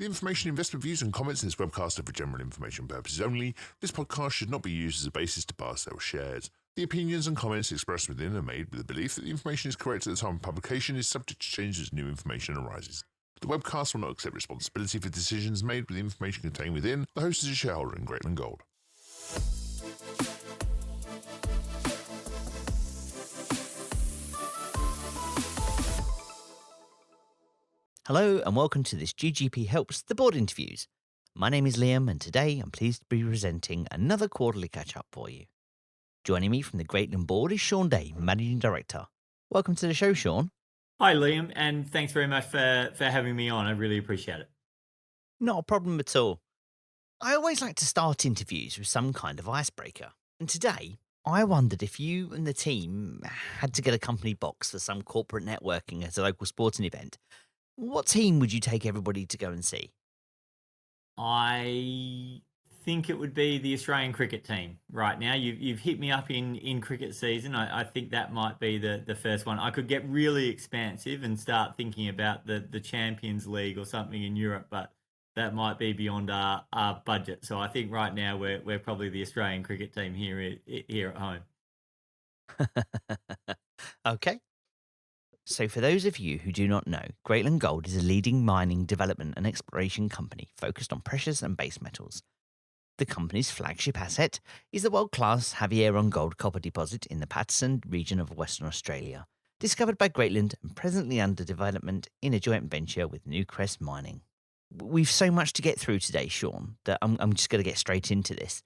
The information, investment views and comments in this webcast are for general information purposes only. This podcast should not be used as a basis to buy or sell shares. The opinions and comments expressed within are made with the belief that the information is correct at the time of publication is subject to change as new information arises. The webcast will not accept responsibility for decisions made with the information contained within. The host is a shareholder in Greatland Gold. Hello and welcome to this GGP Helps the Board interviews. My name is Liam and today I'm pleased to be presenting another quarterly catch-up for you. Joining me from the Greatland Board is Shaun, Managing Director. Welcome to the show, Shaun. Hi Liam, and thanks very much for having me on. I really appreciate it. Not a problem at all. I always like to start interviews with some kind of icebreaker. And today, I wondered if you and the team had to get a company box for some corporate networking at a local sporting event. What team would you take everybody to go and see? I think it would be the Australian cricket team right now. You've hit me up in cricket season. I think that might be the first one. I could get really expansive and start thinking about the Champions League or something in Europe, but that might be beyond our budget. So I think right now we're probably the Australian cricket team here at home. Okay. So for those of you who do not know, Greatland Gold is a leading mining development and exploration company focused on precious and base metals. The company's flagship asset is the world-class Havieron gold copper deposit in the Paterson region of Western Australia, discovered by Greatland and presently under development in a joint venture with Newcrest Mining. We've so much to get through today, Shaun, that I'm just going to get straight into this.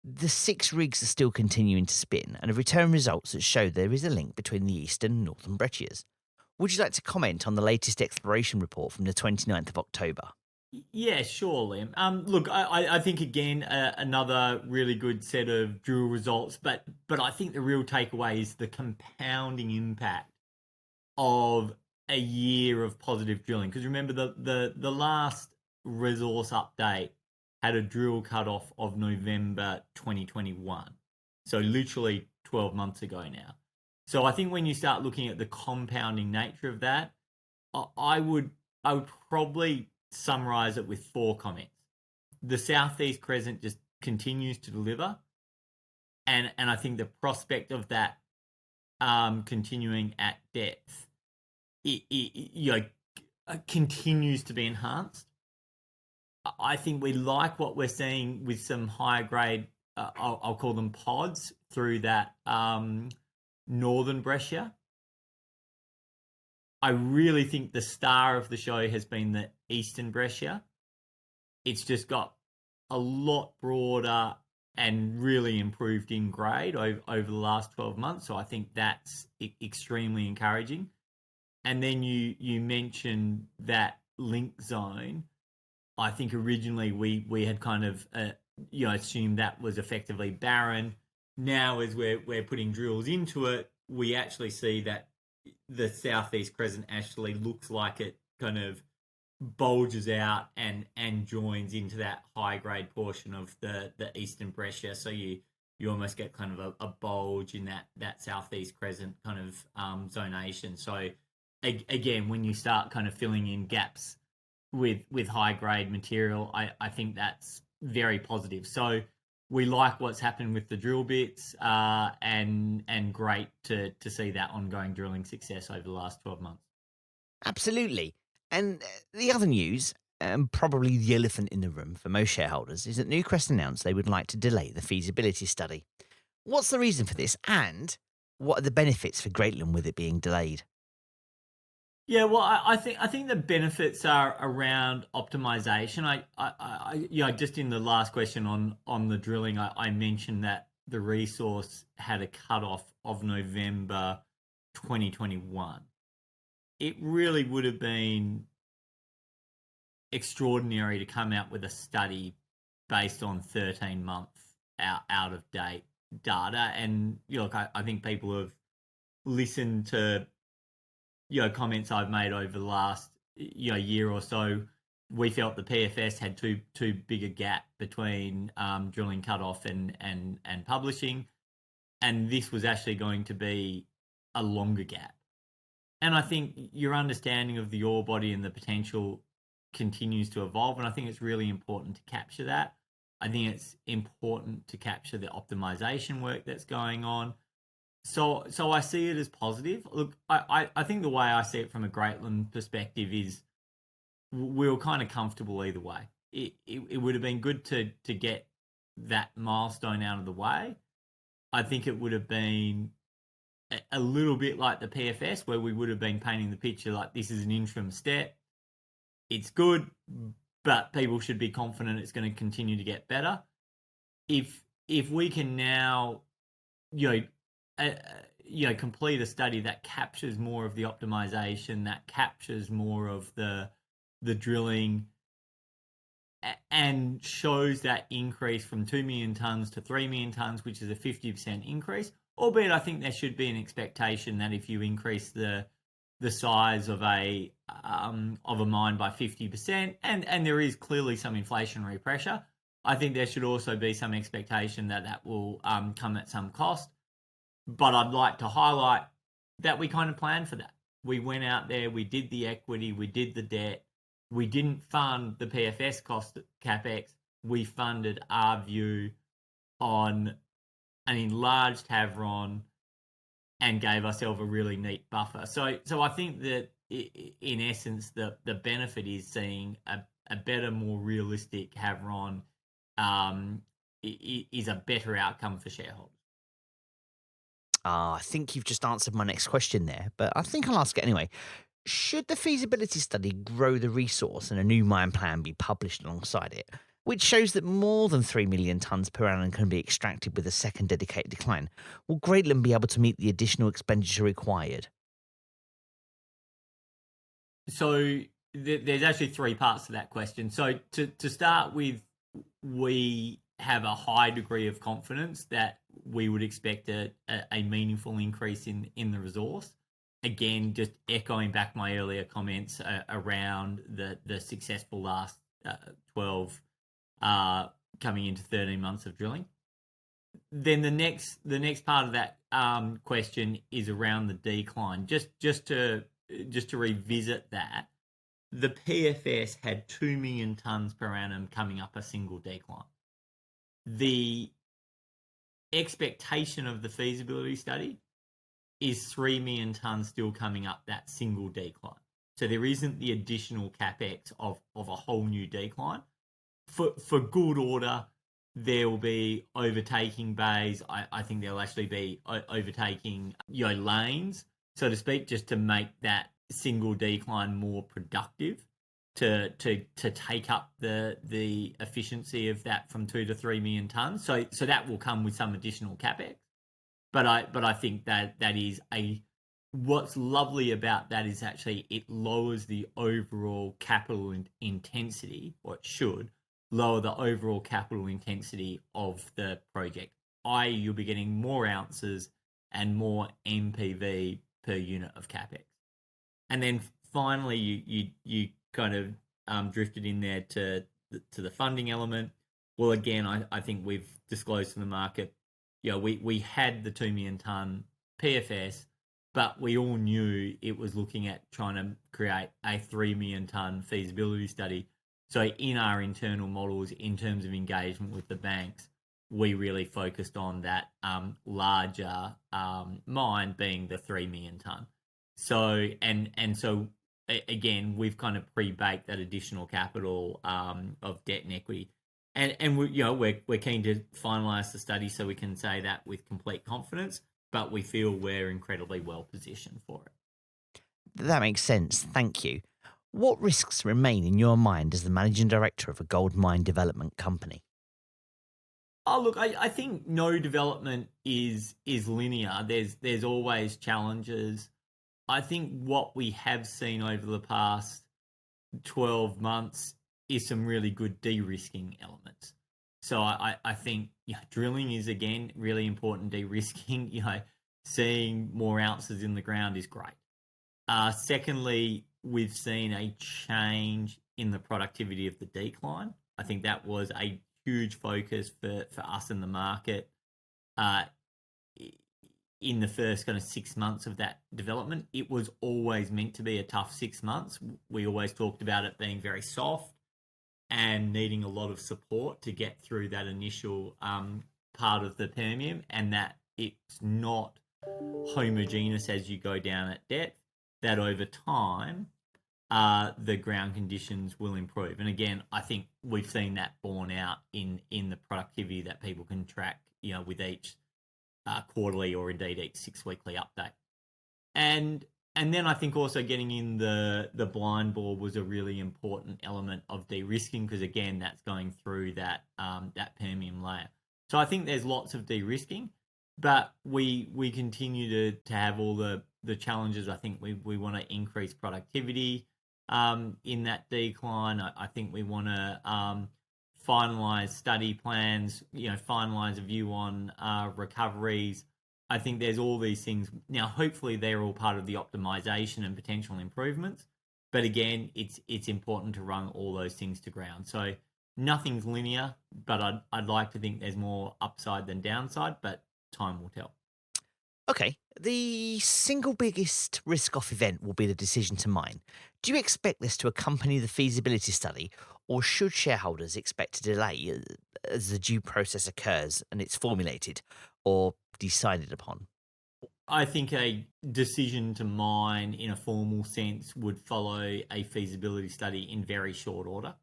The 6 rigs are still continuing to spin and have returned results that show there is a link between the eastern and northern breccias. Would you like to comment on the latest exploration report from the 29th of October? Yeah, sure, Liam. Look, I think again another really good set of drill results, but I think the real takeaway is the compounding impact of a year of positive drilling. Because remember, the last resource update had a drill cutoff of November 2021, so literally 12 months ago now. So I think when you start looking at the compounding nature of that, I would probably summarize it with 4 comments. The South-East Crescent just continues to deliver, and I think the prospect of that continuing at depth, it continues to be enhanced. I think we like what we're seeing with some higher grade, I'll call them pods, through that northern breccia. I really think the star of the show has been the eastern breccia. It's just got a lot broader and really improved in grade over the last 12 months. So I think that's extremely encouraging. And then you mentioned that link zone. I think originally we had kind of assumed that was effectively barren. Now, as we're putting drills into it, we actually see that the South-East Crescent actually looks like it kind of bulges out and joins into that high grade portion of the eastern breccia. So you almost get kind of a bulge in that South-East Crescent kind of zonation. So again, when you start kind of filling in gaps with high grade material, I think that's very positive. So we like what's happened with the drill bits, and great to see that ongoing drilling success over the last 12 months. Absolutely. And the other news, and probably the elephant in the room for most shareholders, is that Newcrest announced they would like to delay the feasibility study. What's the reason for this, and what are the benefits for Greatland with it being delayed? Yeah, well, I think the benefits are around optimization. I just in the last question on the drilling, I mentioned that the resource had a cutoff of November 2021. It really would have been extraordinary to come out with a study based on 13 month out of date data. And look, I think people have listened to comments I've made over the last year or so. We felt the PFS had too big a gap between drilling cutoff and publishing, and this was actually going to be a longer gap. And I think your understanding of the ore body and the potential continues to evolve, and I think it's really important to capture that. I think it's important to capture the optimization work that's going on. So I see it as positive. Look, I think the way I see it from a Greatland perspective is we were kind of comfortable either way. It would have been good to get that milestone out of the way. I think it would have been a little bit like the PFS, where we would have been painting the picture like this is an interim step. It's good, but people should be confident it's going to continue to get better. If we can now, complete a study that captures more of the optimization, that captures more of the drilling, and shows that increase from 2 million tonnes to 3 million tonnes, which is a 50% increase. Albeit, I think there should be an expectation that if you increase the size of a mine by 50%, and there is clearly some inflationary pressure, I think there should also be some expectation that will come at some cost. But I'd like to highlight that we kind of planned for that. We went out there, we did the equity, we did the debt. We didn't fund the PFS cost CapEx. We funded our view on an enlarged Havieron and gave ourselves a really neat buffer. So I think that in essence, the benefit is seeing a better, more realistic Havieron is a better outcome for shareholders. I think you've just answered my next question there, but I think I'll ask it anyway. Should the feasibility study grow the resource and a new mine plan be published alongside it, which shows that more than 3 million tonnes per annum can be extracted with a second dedicated decline, will Greatland be able to meet the additional expenditure required? So there's actually three parts to that question. So to start with, we have a high degree of confidence that we would expect a meaningful increase in the resource. Again, just echoing back my earlier comments around the successful last 12 coming into 13 months of drilling. Then the next part of that question is around the decline. Just to revisit that, the PFS had 2 million tonnes per annum coming up a single decline. The expectation of the feasibility study is 3 million tonnes still coming up that single decline. So there isn't the additional CapEx of a whole new decline. For good order, there will be overtaking bays. I think there'll actually be overtaking lanes, so to speak, just to make that single decline more productive, to take up the efficiency of that from 2 to 3 million tonnes. So that will come with some additional CapEx. But I think that is what's lovely about that is actually it lowers the overall capital intensity, or it should lower the overall capital intensity of the project. i.e., you'll be getting more ounces and more NPV per unit of CapEx. And then finally, you kind of drifted in there to the funding element. Well, again, I think we've disclosed to the market, we had the 2 million tonne PFS, but we all knew it was looking at trying to create a 3 million tonne feasibility study. So in our internal models, in terms of engagement with the banks, we really focused on that larger mine being the 3 million tonne. So so again, we've kind of pre-baked that additional capital of debt and equity. And we're keen to finalise the study so we can say that with complete confidence, but we feel we're incredibly well positioned for it. That makes sense. Thank you. What risks remain in your mind as the managing director of a gold mine development company? Oh, look, I think no development is linear. There's always challenges. I think what we have seen over the past 12 months is some really good de-risking elements. So I think drilling is, again, really important de-risking. Seeing more ounces in the ground is great. Secondly, we've seen a change in the productivity of the decline. I think that was a huge focus for us in the market. in the first kind of 6 months of that development. It was always meant to be a tough 6 months. We always talked about it being very soft and needing a lot of support to get through that initial part of the Permian, and that it's not homogeneous as you go down at depth, that over time the ground conditions will improve. And again, I think we've seen that borne out in the productivity that people can track, with each quarterly or indeed each 6 weekly update. And then I think also getting in the blind bore was a really important element of de-risking, because again, that's going through that Permian layer. So I think there's lots of de-risking, but we continue to have all the challenges. I think we want to increase productivity in that decline. I think we want to finalise study plans, finalise a view on recoveries. I think there's all these things. Now, hopefully they're all part of the optimization and potential improvements. But again, it's important to run all those things to ground. So nothing's linear, but I'd like to think there's more upside than downside, but time will tell. Okay, the single biggest risk-off event will be the decision to mine. Do you expect this to accompany the feasibility study, or should shareholders expect a delay as the due process occurs and it's formulated or decided upon? I think a decision to mine in a formal sense would follow a feasibility study in very short order.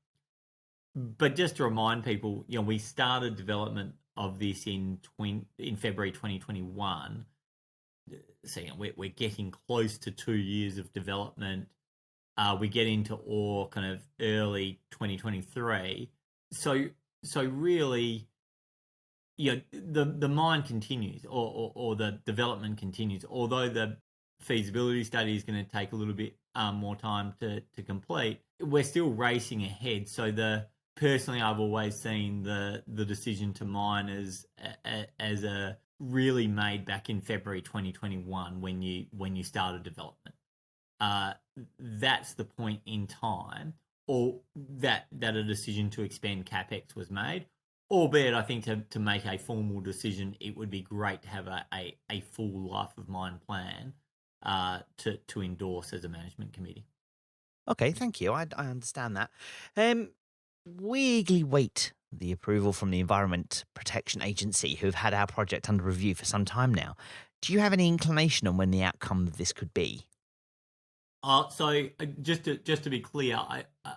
But just to remind people, we started development of this in February 2021. So we're getting close to 2 years of development. We get into ore kind of early 2023. So really, the mine continues, or the development continues. Although the feasibility study is going to take a little bit more time to complete, we're still racing ahead. So personally, I've always seen the decision to mine as a really made back in February 2021 when you started development. That's the point in time, or that a decision to expend CapEx was made. Albeit, I think to make a formal decision, it would be great to have a full life of mine plan to endorse as a management committee. Okay, thank you. I understand that. We eagerly wait the approval from the Environment Protection Agency, who've had our project under review for some time now. Do you have any inclination on when the outcome of this could be? So just to be clear,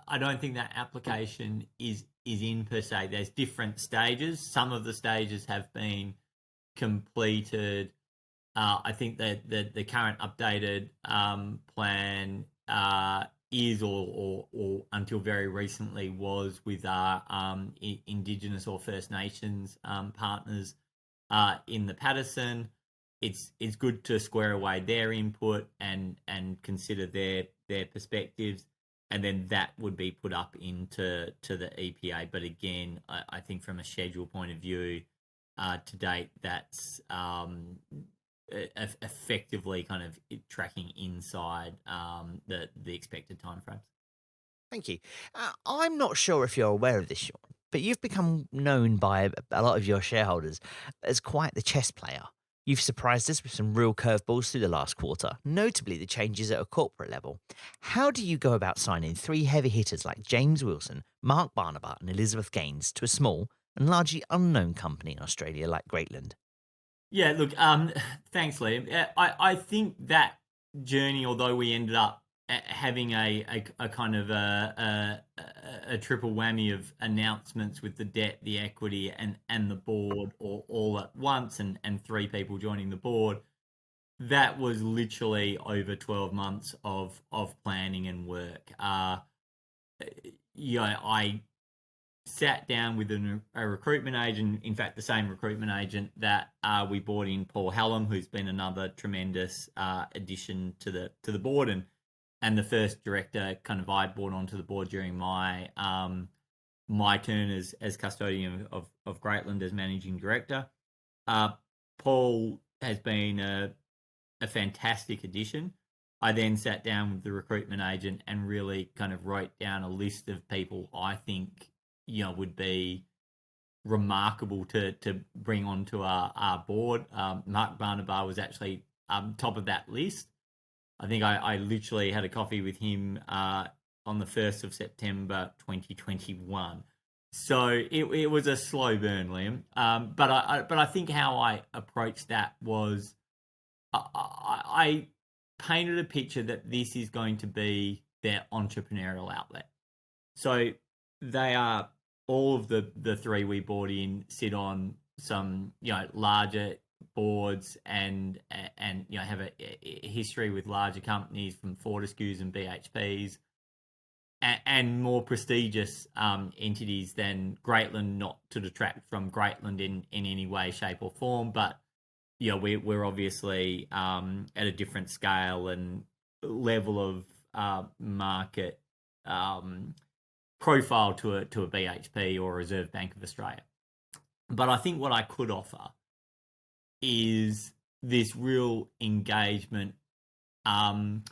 I don't think that application is in per se. There's different stages. Some of the stages have been completed. I think that the current updated plan is or until very recently was with our Indigenous or First Nations partners in the Paterson. It's good to square away their input and consider their perspectives, and then that would be put up into the EPA. But again, I think from a schedule point of view, to date, that's effectively kind of tracking inside the expected timeframes. Thank you. I'm not sure if you're aware of this, Shaun, but you've become known by a lot of your shareholders as quite the chess player. You've surprised us with some real curveballs through the last quarter, notably the changes at a corporate level. How do you go about signing 3 heavy hitters like James Wilson, Mark Barnabat and Elizabeth Gaines to a small and largely unknown company in Australia like Greatland? Yeah, look, thanks, Liam. I think that journey, although we ended up having a kind of a triple whammy of announcements with the debt, the equity, and the board all at once, and 3 people joining the board, that was literally over 12 months of planning and work. I sat down with a recruitment agent, in fact, the same recruitment agent that we brought in, Paul Hallam, who's been another tremendous addition to the board, and the first director kind of I brought onto the board during my turn as custodian of Greatland as managing director. Paul has been a fantastic addition. I then sat down with the recruitment agent and really kind of wrote down a list of people I think would be remarkable to bring onto our board. Mark Barnabar was actually top of that list. I think I literally had a coffee with him on the 1st of September 2021. So it was a slow burn, Liam. But I think how I approached that was I painted a picture that this is going to be their entrepreneurial outlet. So they are, all of the three we brought in sit on some, larger boards and have a history with larger companies from Fortescues and BHPs and more prestigious entities than Greatland, not to detract from Greatland in any way, shape or form, but we're obviously at a different scale and level of market profile to a BHP or Reserve Bank of Australia. But I think what I could offer is this real engagement and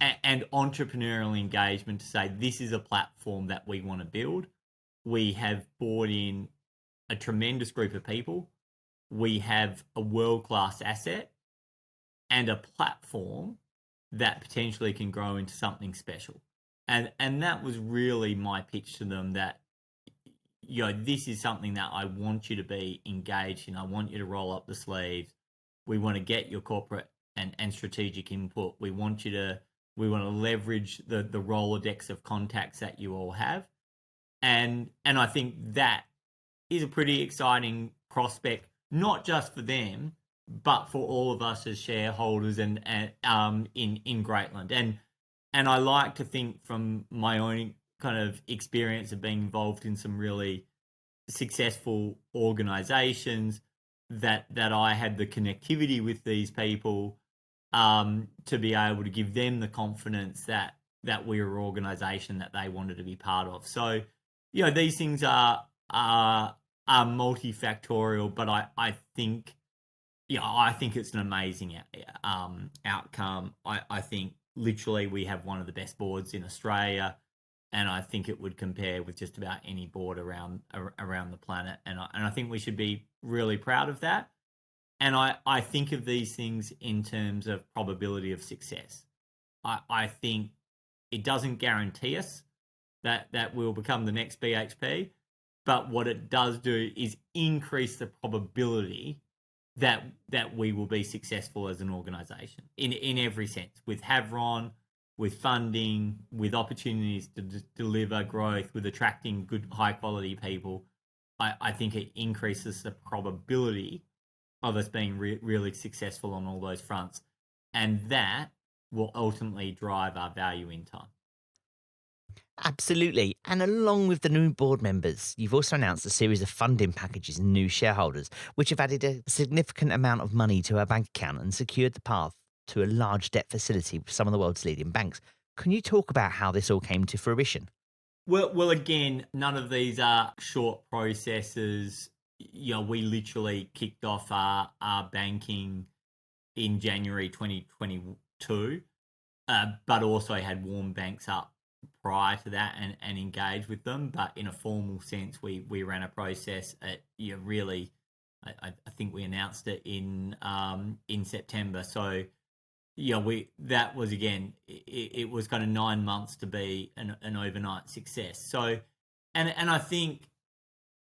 entrepreneurial engagement to say this is a platform that we want to build. We have brought in a tremendous group of people. We have a world-class asset and a platform that potentially can grow into something special. And that was really my pitch to them, that this is something that I want you to be engaged in. I want you to roll up the sleeves. We want to get your corporate and strategic input. We want to leverage the Rolodex of contacts that you all have. And I think that is a pretty exciting prospect, not just for them, but for all of us as shareholders and in Greatland. And I like to think, from my own kind of experience of being involved in some really successful organizations, that I had the connectivity with these people to be able to give them the confidence that we were an organization that they wanted to be part of. So, these things are multifactorial, but I think it's an amazing outcome. I think literally we have one of the best boards in Australia, and I think it would compare with just about any board around the planet. And I think we should be really proud of that. And I think of these things in terms of probability of success. I think it doesn't guarantee us that we'll become the next BHP, but what it does do is increase the probability that we will be successful as an organisation in every sense, with Havieron, with funding, with opportunities to deliver growth, with attracting good, high quality people. I think it increases the probability of us being really successful on all those fronts, and that will ultimately drive our value in time. Absolutely. And along with the new board members, you've also announced a series of funding packages and new shareholders, which have added a significant amount of money to our bank account and secured the path to a large debt facility with some of the world's leading banks. Can you talk about how this all came to fruition? Well, again, none of these are short processes. We literally kicked off our banking in January 2022, but also had warm banks up prior to that and engaged with them. But in a formal sense, we ran a process at really, I think we announced it in September. So that was, again, it was kind of 9 months to be an overnight success. So and I think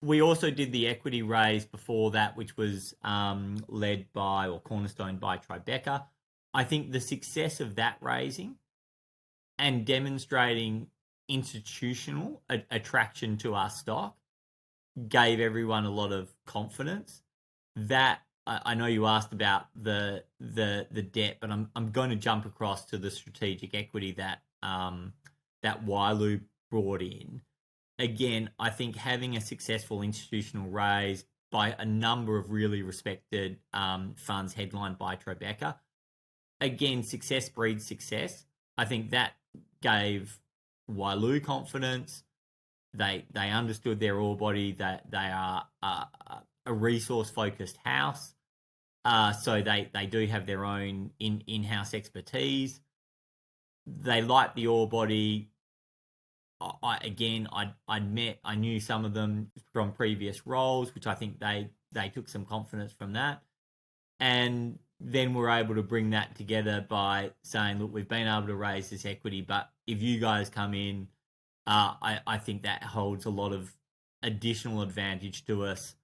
we also did the equity raise before that, which was led by, or cornerstoned by, Tribeca. I think the success of that raising and demonstrating institutional attraction to our stock gave everyone a lot of confidence. That, I know you asked about the debt, but I'm going to jump across to the strategic equity that Wyloo brought in. Again, I think having a successful institutional raise by a number of really respected funds, headlined by Tribeca. Again, success breeds success. I think that gave Wyloo confidence. They understood their ore body, that they are a resource-focused house. So they do have their own in-house expertise. They like the ore body. I knew some of them from previous roles, which I think they took some confidence from that. And then we're able to bring that together by saying, look, we've been able to raise this equity, but if you guys come in, I think that holds a lot of additional advantage to us.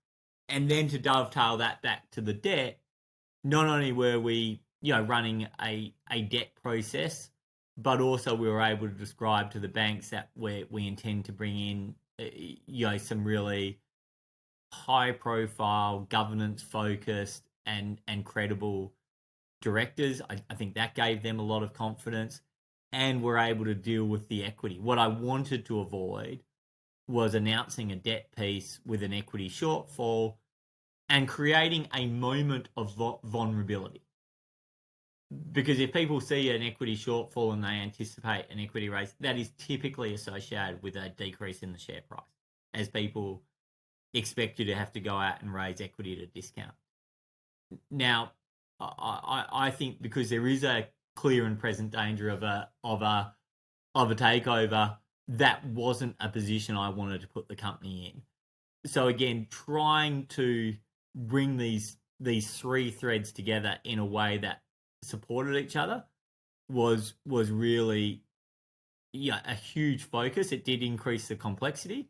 And then to dovetail that back to the debt, not only were we, running a debt process, but also we were able to describe to the banks that we intend to bring in, some really high profile, governance focused and credible directors. I think that gave them a lot of confidence, and we're able to deal with the equity. What I wanted to avoid was announcing a debt piece with an equity shortfall and creating a moment of vulnerability. Because if people see an equity shortfall and they anticipate an equity raise, that is typically associated with a decrease in the share price, as people expect you to have to go out and raise equity at a discount. Now, I think because there is a clear and present danger of a takeover, that wasn't a position I wanted to put the company in. So again, trying to bring these three threads together in a way that supported each other was really a huge focus. It did increase the complexity,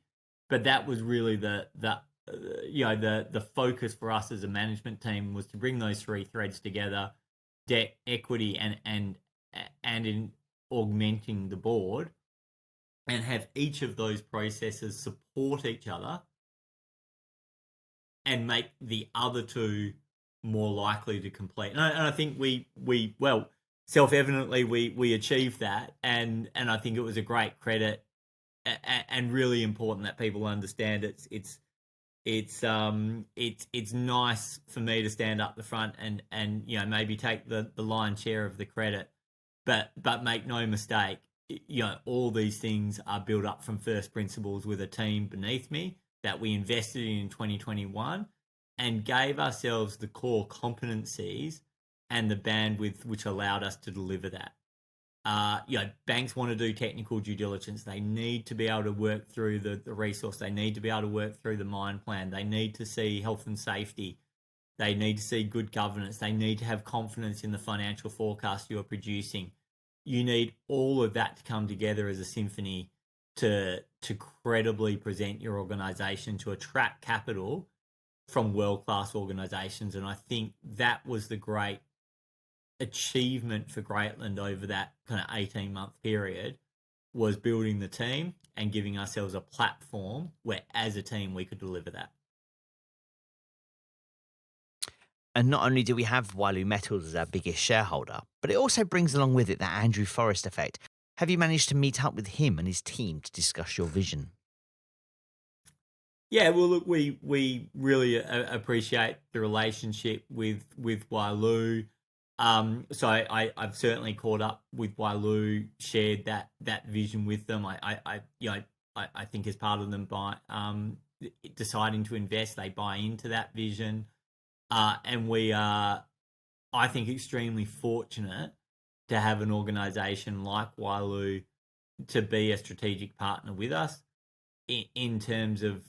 but that was really the focus for us as a management team, was to bring those three threads together: debt, equity, and in augmenting the board, and have each of those processes support each other and make the other two more likely to complete. And I think we self-evidently we achieved that, and I think it was a great credit and really important that people understand it's nice for me to stand up the front and maybe take the lion's share of the credit, but make no mistake, all these things are built up from first principles with a team beneath me that we invested in 2021 and gave ourselves the core competencies and the bandwidth which allowed us to deliver that. Banks want to do technical due diligence. They need to be able to work through the resource. They need to be able to work through the mine plan. They need to see health and safety. They need to see good governance. They need to have confidence in the financial forecast you're producing. You need all of that to come together as a symphony to credibly present your organisation, to attract capital from world-class organisations. And I think that was the great achievement for Greatland over that kind of 18-month period, was building the team and giving ourselves a platform where as a team we could deliver that. And not only do we have Wyloo Metals as our biggest shareholder, but it also brings along with it that Andrew Forrest effect. Have you managed to meet up with him and his team to discuss your vision? Yeah, well, look, we really appreciate the relationship with Wyloo. So I've certainly caught up with Wyloo, shared that vision with them. I think as part of them by deciding to invest, they buy into that vision, and we are, I think, extremely fortunate to have an organisation like Wyloo to be a strategic partner with us in terms of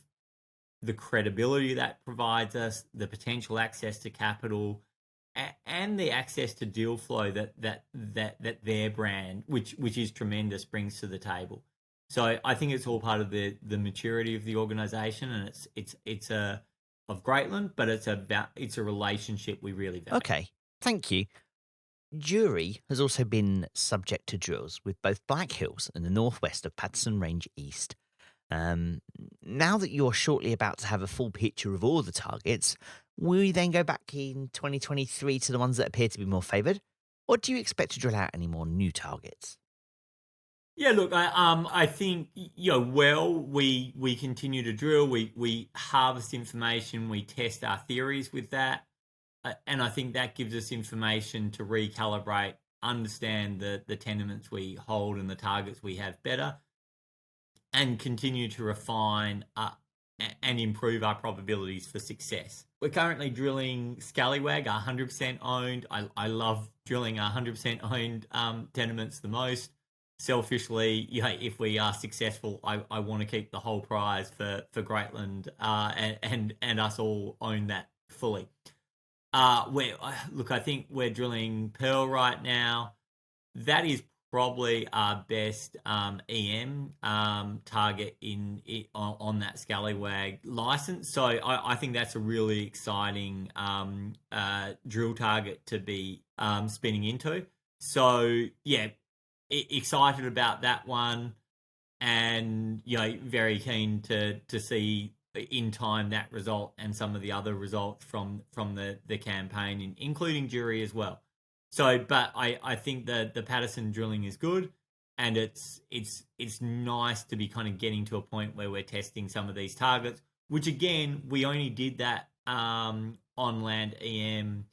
the credibility that provides us, the potential access to capital, and the access to deal flow that their brand, which is tremendous, brings to the table. So I think it's all part of the maturity of the organisation, and it's of Greatland, but it's a relationship we really value. Okay, thank you. Jury has also been subject to drills with both Black Hills and the northwest of Paterson Range East. Now that you're shortly about to have a full picture of all the targets, will you then go back in 2023 to the ones that appear to be more favoured, or do you expect to drill out any more new targets? Yeah, look, I think we continue to drill, we harvest information, we test our theories with that, and I think that gives us information to recalibrate, understand the tenements we hold and the targets we have better, and continue to refine and improve our probabilities for success. We're currently drilling Scallywag, 100% owned. I love drilling 100% owned tenements the most. selfishly, if we are successful, I want to keep the whole prize for Greatland, and us all own that fully. I think we're drilling Pearl right now. That is probably our best EM target on that scallywag license. So I think that's a really exciting drill target to be spinning into. So yeah, excited about that one, and very keen to see in time that result and some of the other results from the campaign, including jury as well. So, but I think the Paterson drilling is good, and it's nice to be kind of getting to a point where we're testing some of these targets, which again we only did that on land EM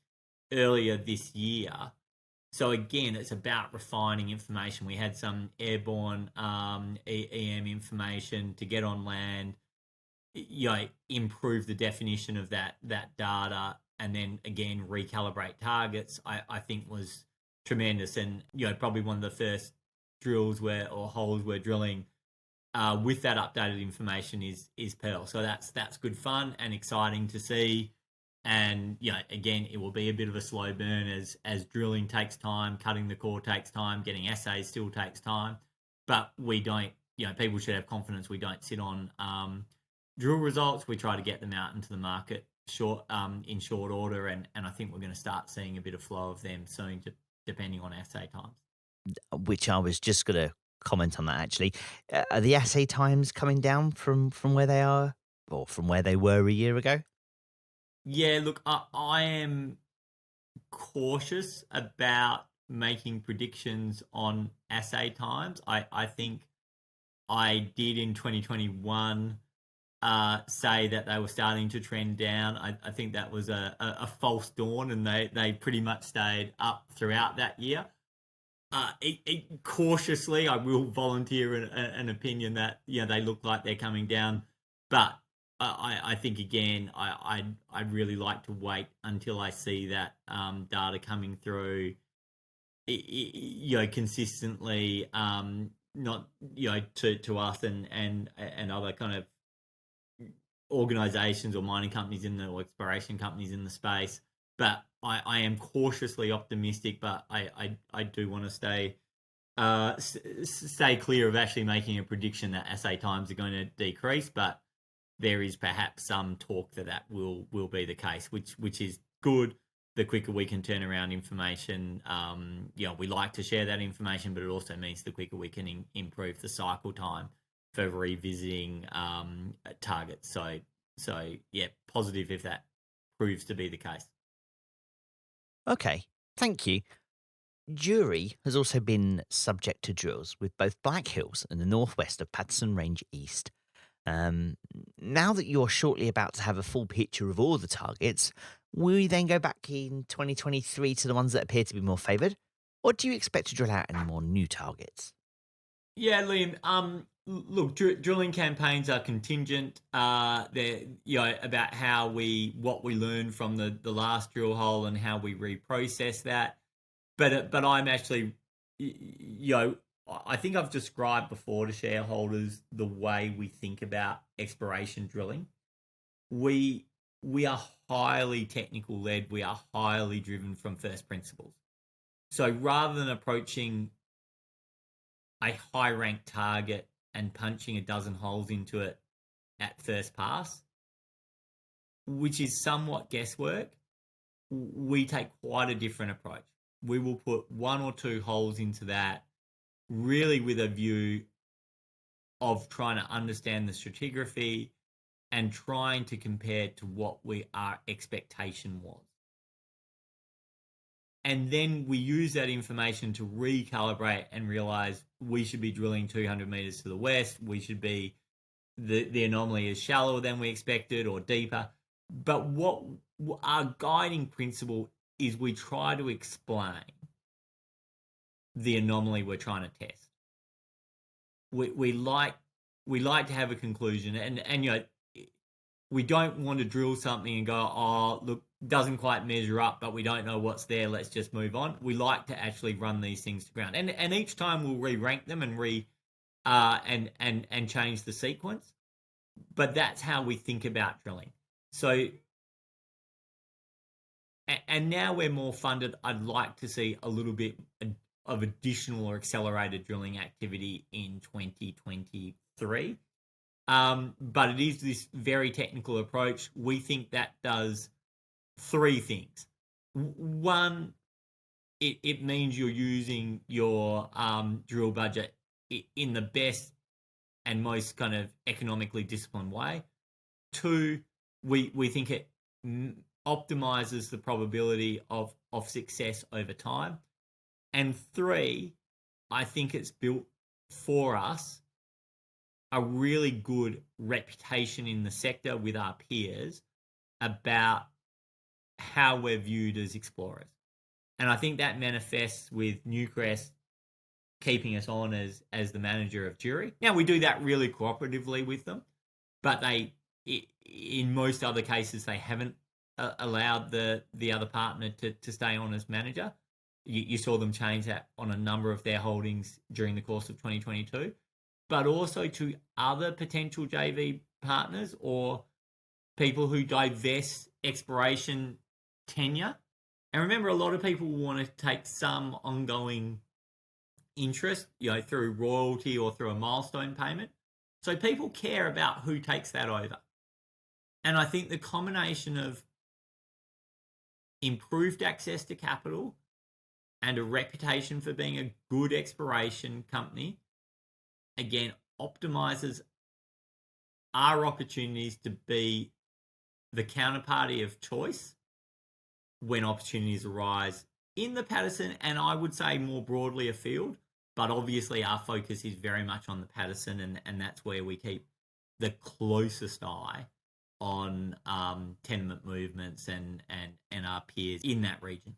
earlier this year. So again, it's about refining information. We had some airborne EM information to get on land, improve the definition of that data, and then again recalibrate targets. I think was tremendous, and probably one of the first drills or holes we're drilling with that updated information is Pearl. So that's good fun and exciting to see. And again, it will be a bit of a slow burn as drilling takes time, cutting the core takes time, getting assays still takes time. But we don't, people should have confidence we don't sit on drill results. We try to get them out into the market in short order, and I think we're going to start seeing a bit of flow of them soon, depending on assay times. Which I was just going to comment on that actually. Are the assay times coming down from where they are, or from where they were a year ago? Yeah, look, I am cautious about making predictions on assay times. I think I did in 2021 say that they were starting to trend down. I think that was a false dawn, and they pretty much stayed up throughout that year. Cautiously, I will volunteer an opinion that they look like they're coming down, but I think again I'd really like to wait until I see that data coming through, consistently, not to us and other kind of organizations or mining companies or exploration companies in the space. But I am cautiously optimistic, but I do want to stay clear of actually making a prediction that assay times are going to decrease. But there is perhaps some talk that will be the case, which is good. The quicker we can turn around information, we like to share that information, but it also means the quicker we can improve the cycle time for revisiting targets. So yeah, positive if that proves to be the case. Okay, thank you. Jury has also been subject to drills with both Black Hills and the northwest of Paterson Range East. Now that you're shortly about to have a full picture of all the targets, will you then go back in 2023 to the ones that appear to be more favoured? Or do you expect to drill out any more new targets? Yeah, Liam. Look, drilling campaigns are contingent. They're about what we learned from the last drill hole and how we reprocess that. But I'm actually, I think I've described before to shareholders the way we think about exploration drilling. We are highly technical led. We are highly driven from first principles. So rather than approaching a high ranked target and punching a dozen holes into it at first pass, which is somewhat guesswork, we take quite a different approach. We will put one or two holes into that, really with a view of trying to understand the stratigraphy and trying to compare to what our expectation was. And then we use that information to recalibrate and realize we should be drilling 200 meters to the west. We should be, the anomaly is shallower than we expected or deeper. But what our guiding principle is, we try to explain the anomaly we're trying to test. We like to have a conclusion, and we don't want to drill something and go, oh, look, doesn't quite measure up, but we don't know what's there. Let's just move on. We like to actually run these things to ground, and each time we'll re-rank them and and change the sequence. But that's how we think about drilling. So, and now we're more funded. I'd like to see a little bit of additional or accelerated drilling activity in 2023. But it is this very technical approach. We think that does three things. One, it means you're using your drill budget in the best and most kind of economically disciplined way. Two, we think it optimizes the probability of success over time. And three, I think it's built for us a really good reputation in the sector with our peers about how we're viewed as explorers. And I think that manifests with Newcrest keeping us on as the manager of jury. Now, we do that really cooperatively with them, but in most other cases, they haven't allowed the other partner to stay on as manager. You saw them change that on a number of their holdings during the course of 2022, but also to other potential JV partners or people who divest exploration tenure. And remember, a lot of people want to take some ongoing interest, through royalty or through a milestone payment. So people care about who takes that over. And I think the combination of improved access to capital and a reputation for being a good exploration company, again, optimizes our opportunities to be the counterparty of choice when opportunities arise in the Paterson, and I would say more broadly afield. But obviously our focus is very much on the Paterson, and that's where we keep the closest eye on tenement movements and our peers in that region.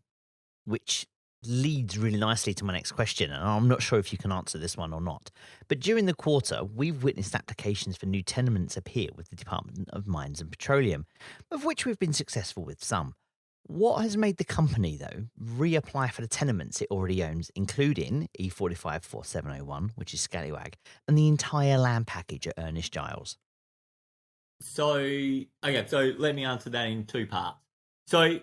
Which leads really nicely to my next question, and I'm not sure if you can answer this one or not. But during the quarter, we've witnessed applications for new tenements appear with the Department of Mines and Petroleum, of which we've been successful with some. What has made the company, though, reapply for the tenements it already owns, including E454701, which is Scallywag, and the entire land package at Ernest Giles? So let me answer that in two parts. So,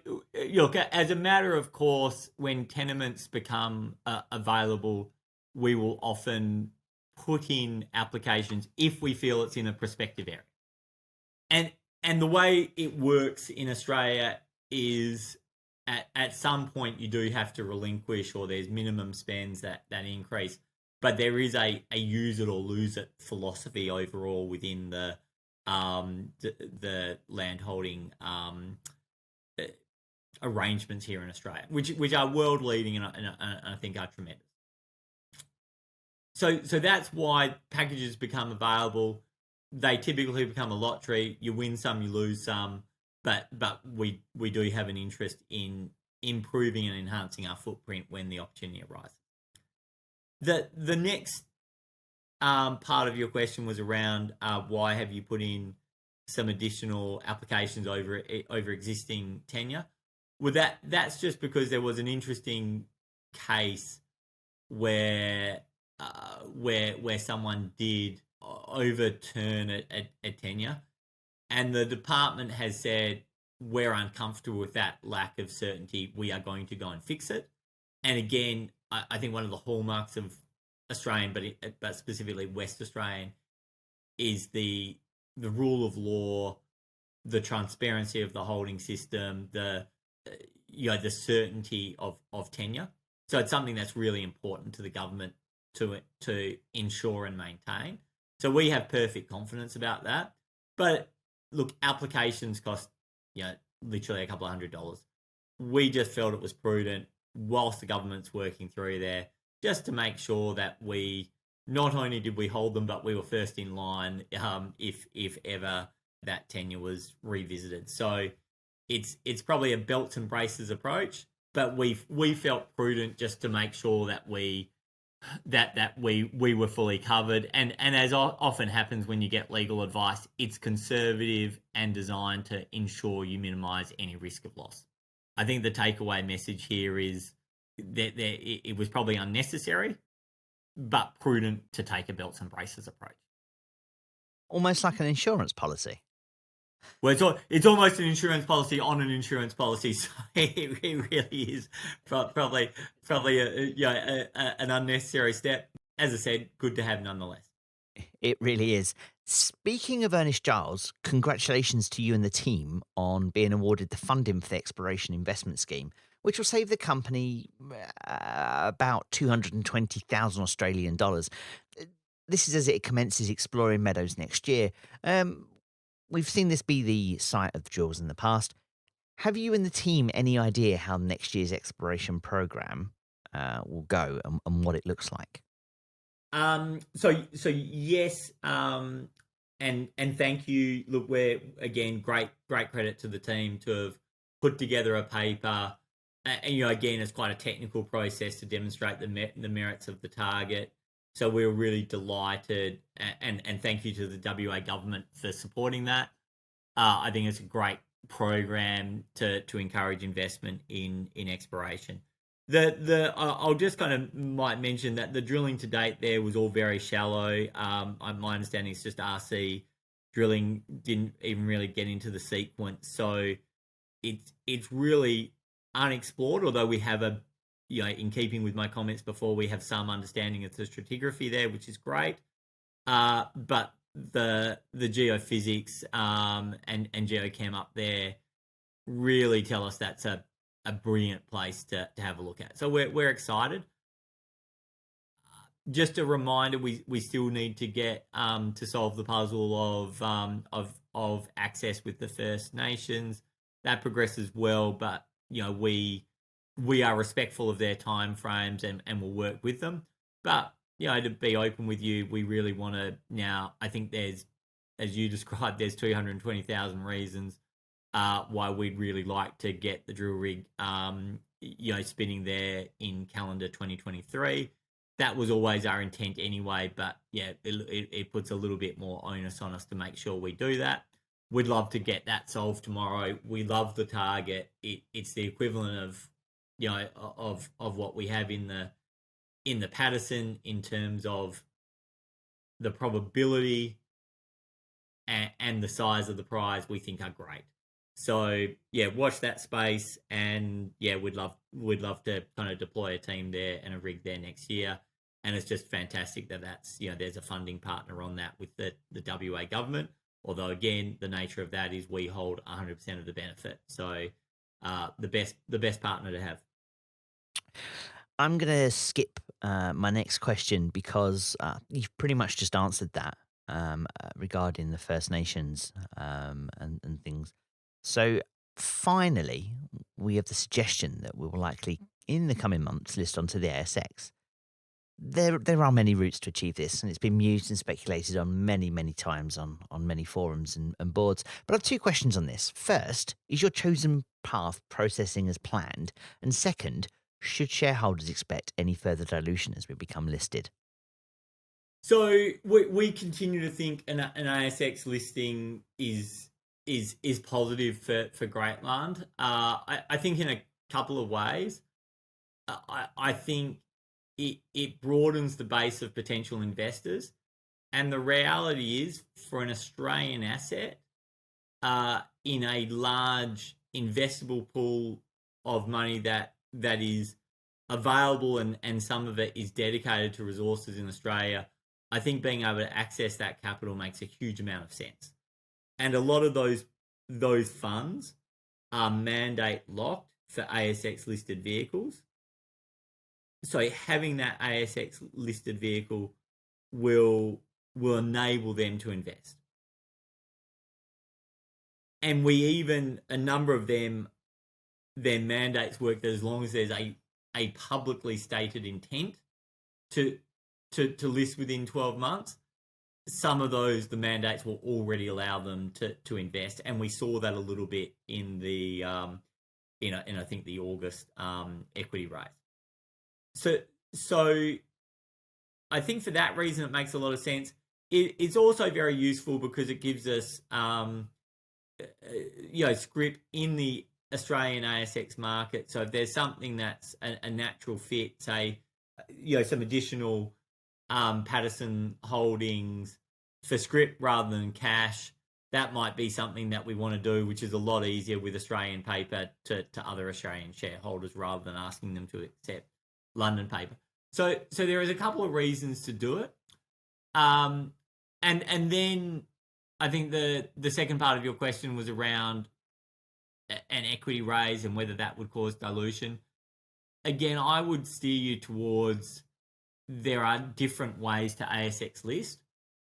look, as a matter of course, when tenements become available, we will often put in applications if we feel it's in a prospective area. And the way it works in Australia is at some point you do have to relinquish, or there's minimum spends that increase, but there is a use it or lose it philosophy overall within the land holding arrangements here in Australia, which are world leading and I think are tremendous. So that's why packages become available. They typically become a lottery. You win some, you lose some. But we do have an interest in improving and enhancing our footprint when the opportunity arises. The next part of your question was around why have you put in some additional applications over existing tenure? Well, that's just because there was an interesting case where someone did overturn a tenure. And the department has said, we're uncomfortable with that lack of certainty. We are going to go and fix it. And again, I think one of the hallmarks of Australian, but specifically West Australian, is the rule of law, the transparency of the holding system, the certainty of tenure. So it's something that's really important to the government to ensure and maintain. So we have perfect confidence about that. But look, applications cost, literally a couple of $100. We just felt it was prudent, whilst the government's working through there, just to make sure that we not only did we hold them, but we were first in line if ever that tenure was revisited. So it's probably a belts and braces approach, but we felt prudent just to make sure that we that we were fully covered. And as often happens when you get legal advice, it's conservative and designed to ensure you minimise any risk of loss. I think the takeaway message here is that it was probably unnecessary, but prudent to take a belts and braces approach. Almost like an insurance policy. Well, it's almost an insurance policy on an insurance policy, so it really is probably an unnecessary step. As I said, good to have nonetheless. It really is. Speaking of Ernest Giles, congratulations to you and the team on being awarded the funding for the Exploration Investment Scheme, which will save the company about 220,000 Australian dollars. This is as it commences exploring meadows next year. We've seen this be the site of the drills in the past. Have you and the team any idea how next year's exploration program will go and what it looks like? So yes, and thank you. Look, we're again great credit to the team to have put together a paper, and again it's quite a technical process to demonstrate the merits of the target. So we're really delighted, and thank you to the WA government for supporting that. I think it's a great program to encourage investment in exploration. I'll just kind of might mention that the drilling to date there was all very shallow. My understanding is just RC drilling didn't even really get into the sequence, so it's really unexplored. Although we have in keeping with my comments before, we have some understanding of the stratigraphy there, which is great. But the geophysics and geochem up there really tell us that's a brilliant place to have a look at. So we're excited. Just a reminder, we still need to get to solve the puzzle of access with the First Nations. That progresses well, but we are respectful of their timeframes and will work with them. But to be open with you, we really want to now. I think there's, as you described, there's 220,000 reasons why we'd really like to get the drill rig, spinning there in calendar 2023. That was always our intent anyway, but it puts a little bit more onus on us to make sure we do that. We'd love to get that solved tomorrow. We love the target. It's the equivalent of of what we have in the Paterson in terms of the probability and the size of the prize. We think are great. So watch that space, and we'd love to kind of deploy a team there and a rig there next year. And it's just fantastic that's there's a funding partner on that with the WA government. Although again, the nature of that is we hold 100% of the benefit. So the best partner to have. I'm going to skip my next question because you've pretty much just answered that regarding the First Nations and things. So finally, we have the suggestion that we will likely, in the coming months, list onto the ASX. There are many routes to achieve this, and it's been mused and speculated on many, many times on many forums and boards. But I have two questions on this. First, is your chosen path processing as planned? And second, should shareholders expect any further dilution as we become listed? So we continue to think an ASX listing is positive for Greatland. I think in a couple of ways. I think it broadens the base of potential investors, and the reality is, for an Australian asset in a large investable pool of money that is available and some of it is dedicated to resources in Australia, I think being able to access that capital makes a huge amount of sense. And a lot of those funds are mandate locked for ASX listed vehicles. So having that ASX listed vehicle will enable them to invest. And a number of them, their mandates work that as long as there's a publicly stated intent to list within 12 months, some of the mandates will already allow them to invest. And we saw that a little bit in the in I think the August equity raise. So I think for that reason, it makes a lot of sense. It's also very useful because it gives us, scrip in the Australian ASX market. So if there's something that's a natural fit, say, some additional Paterson holdings for scrip rather than cash, that might be something that we want to do, which is a lot easier with Australian paper to other Australian shareholders rather than asking them to accept London paper. So there is a couple of reasons to do it. And then I think the second part of your question was around an equity raise and whether that would cause dilution. Again, I would steer you towards there are different ways to ASX list.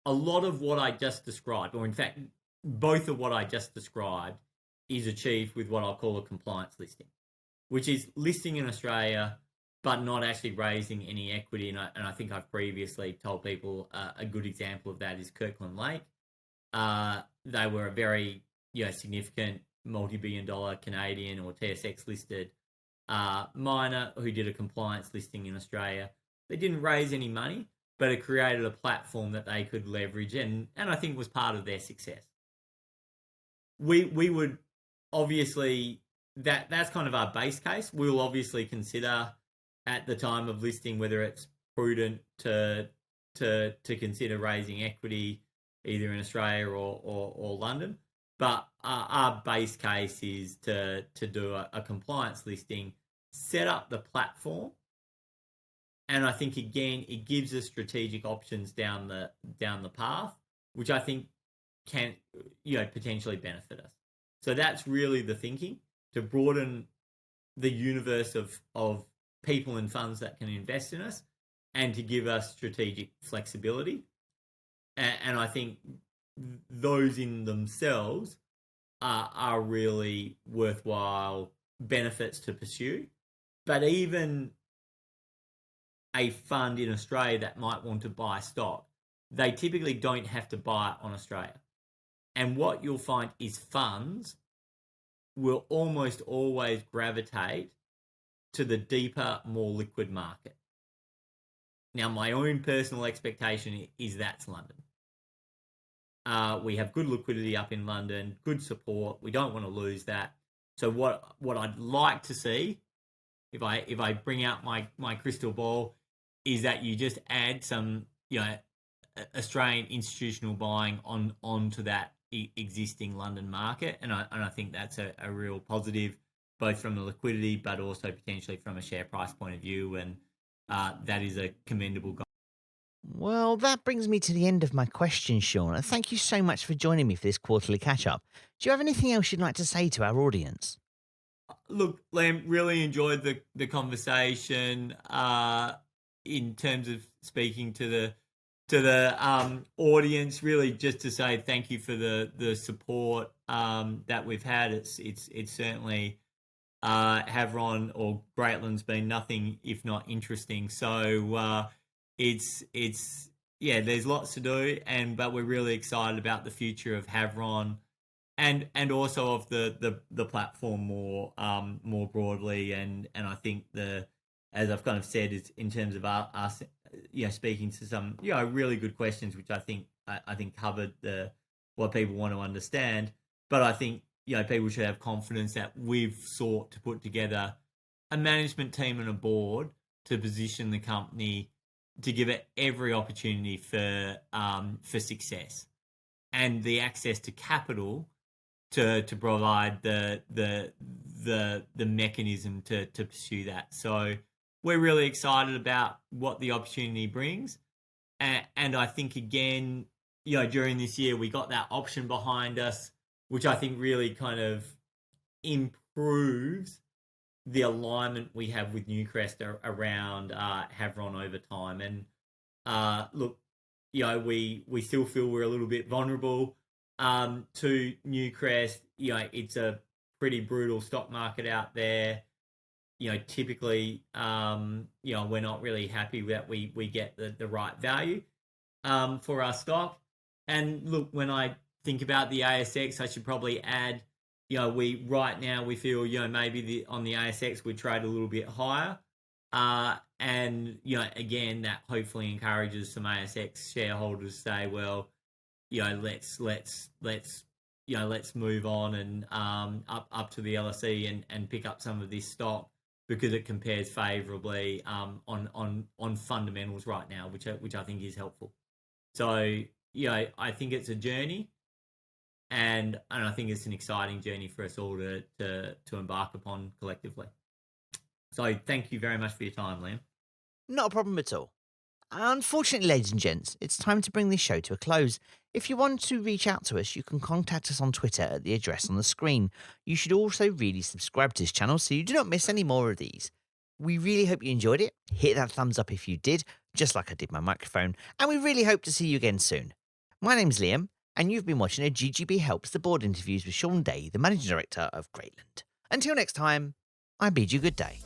A lot of what I just described, or in fact, both of what I just described, is achieved with what I'll call a compliance listing, which is listing in Australia but not actually raising any equity. And I think I've previously told people a good example of that is Kirkland Lake. They were a very significant multi-billion-dollar Canadian or TSX listed miner who did a compliance listing in Australia. They didn't raise any money, but it created a platform that they could leverage, and I think was part of their success. We would obviously that's kind of our base case. We'll obviously consider at the time of listing whether it's prudent to consider raising equity either in Australia or London. But our base case is to do a compliance listing, set up the platform, and I think again it gives us strategic options down the path, which I think can potentially benefit us. So that's really the thinking, to broaden the universe of people and funds that can invest in us, and to give us strategic flexibility. And I think those in themselves are really worthwhile benefits to pursue. But even a fund in Australia that might want to buy stock, they typically don't have to buy it on Australia. And what you'll find is funds will almost always gravitate to the deeper, more liquid market. Now, my own personal expectation is that's London. We have good liquidity up in London, good support. We don't want to lose that. So what I'd like to see, if I bring out my crystal ball, is that you just add some Australian institutional buying onto that existing London market, and I think that's a real positive, both from the liquidity but also potentially from a share price point of view, and that is a commendable goal. Well, that brings me to the end of my questions, Shaun. And thank you so much for joining me for this quarterly catch-up. Do you have anything else you'd like to say to our audience? Look, Liam, really enjoyed the conversation in terms of speaking to the audience. Really, just to say thank you for the support that we've had. It's certainly Havieron or Greatland's been nothing if not interesting. So it's there's lots to do, but we're really excited about the future of Havieron and also of the platform more broadly. And I think as I've kind of said, is in terms of us speaking to some really good questions, which I think covered what people want to understand. But I think people should have confidence that we've sought to put together a management team and a board to position the company to give it every opportunity for success, and the access to capital to provide the mechanism to pursue that. So we're really excited about what the opportunity brings, and I think again, during this year we got that option behind us, which I think really kind of improves the alignment we have with Newcrest around Havieron over time. And look, we still feel we're a little bit vulnerable to Newcrest. It's a pretty brutal stock market out there. Typically, we're not really happy that we get the right value for our stock. And look, when I think about the ASX, I should probably add, right now we feel, maybe on the ASX we trade a little bit higher. And again, that hopefully encourages some ASX shareholders to say, well, let's move on and up to the LSE and pick up some of this stock, because it compares favourably on fundamentals right now, which I think is helpful. So I think it's a journey, and I think it's an exciting journey for us all to embark upon collectively. So thank you very much for your time, Liam. Not a problem at all. Unfortunately, ladies and gents, it's time to bring this show to a close. If you want to reach out to us, you can contact us on Twitter at the address on the screen. You should also really subscribe to this channel so you do not miss any more of these. We really hope you enjoyed it. Hit that thumbs up if you did, just like I did my microphone, and we really hope to see you again soon. My name's Liam, and you've been watching a GGB Helps the Board interviews with Shaun, the Managing Director of Greatland. Until next time, I bid you good day.